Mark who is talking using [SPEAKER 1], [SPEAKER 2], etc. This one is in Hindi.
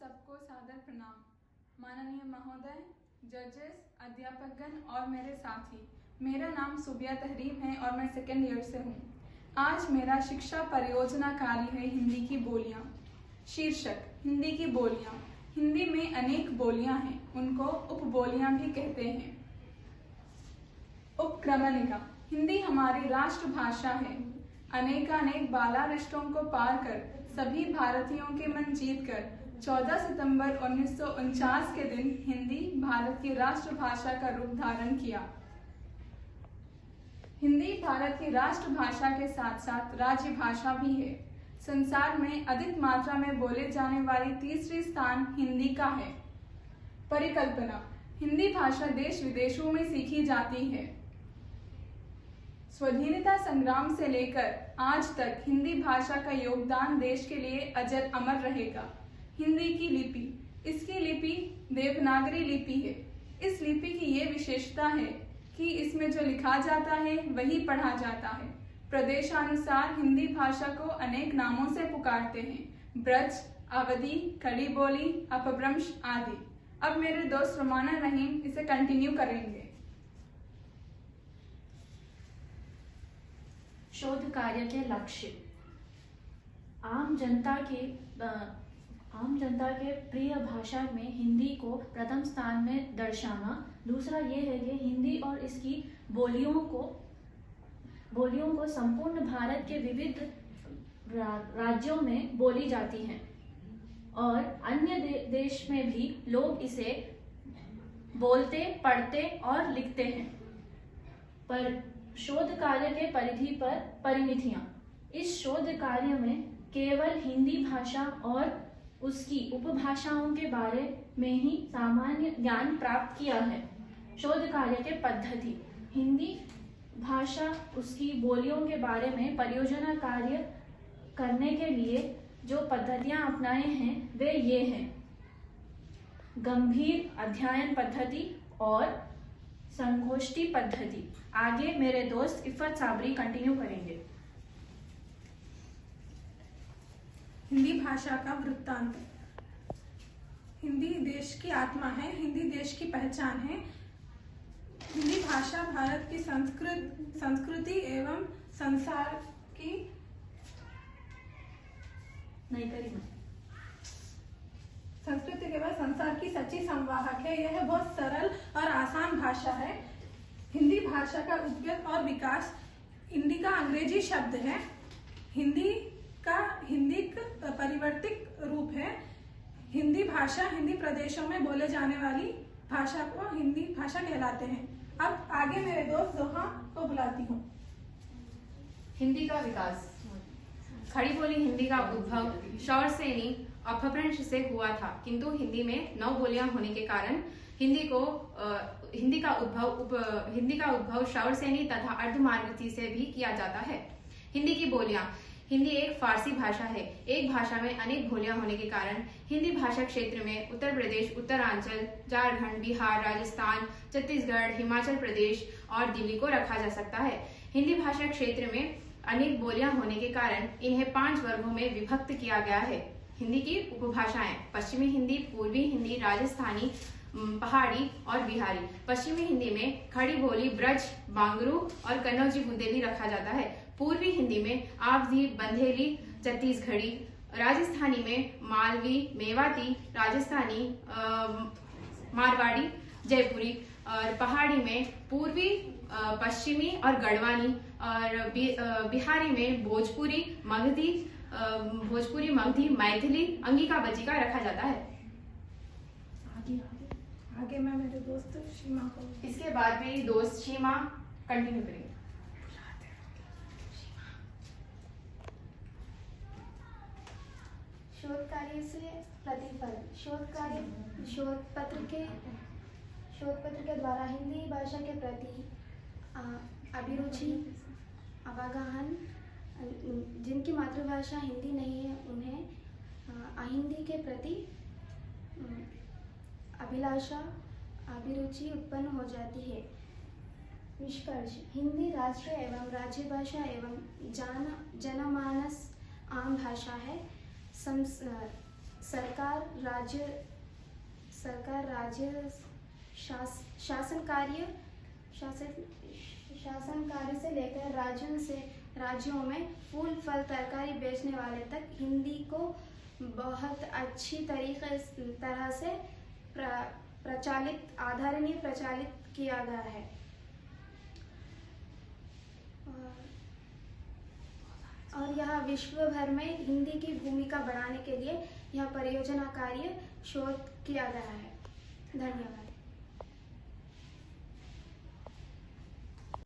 [SPEAKER 1] सबको सादर प्रणाम। माननीय महोदय, जजेस, अध्यापकगण और मेरे साथी, मेरा नाम सुबिया तहरीम है और मैं सेकेंड ईयर से हूँ। आज मेरा शिक्षा परियोजना कार्य है हिंदी की बोलियाँ। शीर्षक हिंदी की बोलियाँ। हिंदी में अनेक बोलियाँ हैं, उनको उपबोलियाँ भी कहते हैं। उपक्रमणिका। हिंदी हमारी राष्ट्रभाषा है। अनेकानेक बालारिष्टों को पार कर सभी भारतीयों के मन जीतकर 14 सितंबर 1949 के दिन हिंदी भारत की राष्ट्रभाषा का रूप धारण किया। हिंदी भारत की राष्ट्रभाषा के साथ साथ राज्य भाषा भी है। संसार में अधिक मात्रा में बोले जाने वाली तीसरी स्थान हिंदी का है। परिकल्पना। हिंदी भाषा देश विदेशों में सीखी जाती है। स्वाधीनता संग्राम से लेकर आज तक हिंदी भाषा का योगदान देश के लिए अजर अमर रहेगा। हिंदी की लिपि। इसकी लिपि देवनागरी लिपि है। इस लिपि की ये विशेषता है कि इसमें जो लिखा जाता है वही पढ़ा जाता है। प्रदेशानुसार हिंदी भाषा को अनेक नामों से पुकारते हैं, ब्रज, अवधी, खड़ी बोली, अपभ्रंश आदि। अब मेरे दोस्त रुमाना रहीम इसे कंटिन्यू करेंगे।
[SPEAKER 2] शोध कार्य के लक्ष्य। आम जनता के प्रिय भाषा में हिंदी को प्रथम स्थान में दर्शाना। दूसरा ये है कि हिंदी और इसकी बोलियों को संपूर्ण भारत के विविध राज्यों में बोली जाती हैं और अन्य देश में भी लोग इसे बोलते, पढ़ते और लिखते हैं। पर शोध कार्य के परिधि पर परिमितियां। इस शोध कार्य में केवल हिंदी भाषा और उसकी उपभाषाओं के बारे में ही सामान्य ज्ञान प्राप्त किया है। शोध कार्य के पद्धति। हिंदी भाषा उसकी बोलियों के बारे में परियोजना कार्य करने के लिए जो पद्धतियां अपनाए हैं वे ये हैं: गंभीर अध्ययन पद्धति और संगोष्ठी पद्धति। आगे मेरे दोस्त इफ़त साबरी कंटिन्यू करेंगे।
[SPEAKER 3] हिंदी भाषा का वृत्तांत। हिंदी देश की आत्मा है, हिंदी देश की पहचान है। हिंदी भाषा भारत की संस्कृति एवं संसार की संस्कृति केवल संसार की सच्ची संवाहक है। यह बहुत सरल और आसान भाषा है। हिंदी भाषा का उद्गम और विकास हिंदी का अंग्रेजी शब्द है। हिंदी का परिवर्तित रूप है। हिंदी भाषा हिंदी प्रदेशों में बोले जाने वाली भाषा को हिंदी भाषा कहलाते हैं। अब आगे मेरे दोस्त जोहा को बुलाती हूँ।
[SPEAKER 4] हिंदी का विकास। खड़ी बोली हिंदी का उद्भव शौर सेनी अपभ्रंश से हुआ था, किंतु हिंदी में 9 बोलियां होने के कारण हिंदी का उद्भव शौर सेनी तथा अर्धमागधी से भी किया जाता है। हिंदी की बोलियां। हिंदी एक फारसी भाषा है। एक भाषा में अनेक बोलियां होने के कारण हिंदी भाषा क्षेत्र में उत्तर प्रदेश, उत्तरांचल, झारखंड, बिहार, राजस्थान, छत्तीसगढ़, हिमाचल प्रदेश और दिल्ली को रखा जा सकता है। हिंदी भाषा क्षेत्र में अनेक बोलियां होने के कारण इन्हें 5 वर्गों में विभक्त किया गया है। हिंदी की उपभाषाएं: पश्चिमी हिंदी, पूर्वी हिंदी, राजस्थानी, पहाड़ी और बिहारी। पश्चिमी हिंदी में खड़ी बोली, ब्रज, बांगरू और कन्नौजी बुंदेली रखा जाता है। पूर्वी हिंदी में आवधी, बंधेली, छत्तीसगढ़ी। राजस्थानी में मालवी, मेवाती, राजस्थानी, मारवाड़ी, जयपुरी। और पहाड़ी में पूर्वी, पश्चिमी और गढ़वानी। और बिहारी में भोजपुरी, मगधी, मैथिली, अंगिका बचिका रखा जाता है।
[SPEAKER 3] आगे मैं मेरे दोस्त शीमा को।
[SPEAKER 4] इसके बाद मेरी दोस्त शीमा कंटिन्यू करेंगे।
[SPEAKER 5] शोध कार्य से प्रतिफल। शोध पत्र के द्वारा हिंदी भाषा के प्रति अभिरुचि, अवगाहन, जिनकी मातृभाषा हिंदी नहीं है उन्हें अहिंदी के प्रति अभिलाषा, अभिरुचि उत्पन्न हो जाती है। निष्कर्ष। हिंदी राष्ट्रीय एवं राज्य भाषा एवं जनमानस आम भाषा है। सरकार राज्य शासन कार्य से लेकर राज्यों में फूल फल तरकारी बेचने वाले तक हिंदी को बहुत अच्छी तरह से प्रचालित किया गया है। और यह विश्व भर में हिंदी की भूमिका बढ़ाने के लिए यह परियोजना कार्य शोध किया गया है। धन्यवाद।